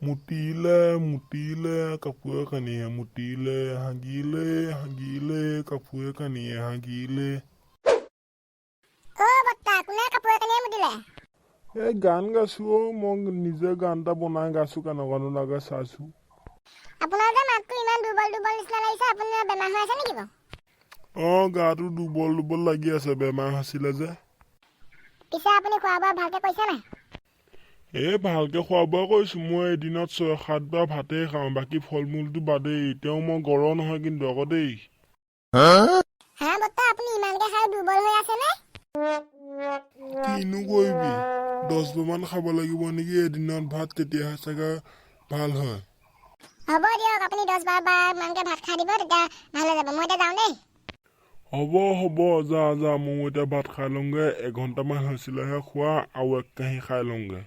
Mutile kapue kaniye mutile hangile kapue kaniye hangile. বত্তা কোনে কাপোৰ কানিয়ে মুতিলে এই গান গাছো মই নিজে গান এটা বনাই গাছো কেনেকুৱানো লাগে চাইছো আপোনাৰ যে মাতটো ইমান দুৰ্বল নিচিনা লাগিছে আপুনি বেমাৰ হৈ আছে নেকি গাটো দুৰ্বল লাগি আছে বেমাৰ হৈছিলে যে পিছে আপুনি খোৱা বোৱা ভালকে কৰিছে নাই ভালকে খোৱা বোৱা কৰিছো মই এদিনত 6-7 বাৰ ভাতেই খাওঁ বাকী ফল মূলটো বাদেই তেওঁ মই গড় নহয় কিন্তু আকৌ দেই হা বত্তা আপুনি ইমানকে খাই দুৰ্বল হৈ আছে নে কিনো কৰিবি 10 বাৰমান খাব লাগিব নেকি এদিনত ভাত তেতিয়াহে চাগে ভাল হয় হ'ব দিয়ক আপুনি 10-12 বাৰ মানকে ভাত খাই দিব তেতিয়া ভাল হৈ যাব মই এতিয়া যাওঁ দেই হ'ব যা মই এতিয়া ভাত খাই লওঁগে 1 ঘণ্টামান হৈছিলেহে খোৱা আৰু 1 কাঁহী খাই লওঁগে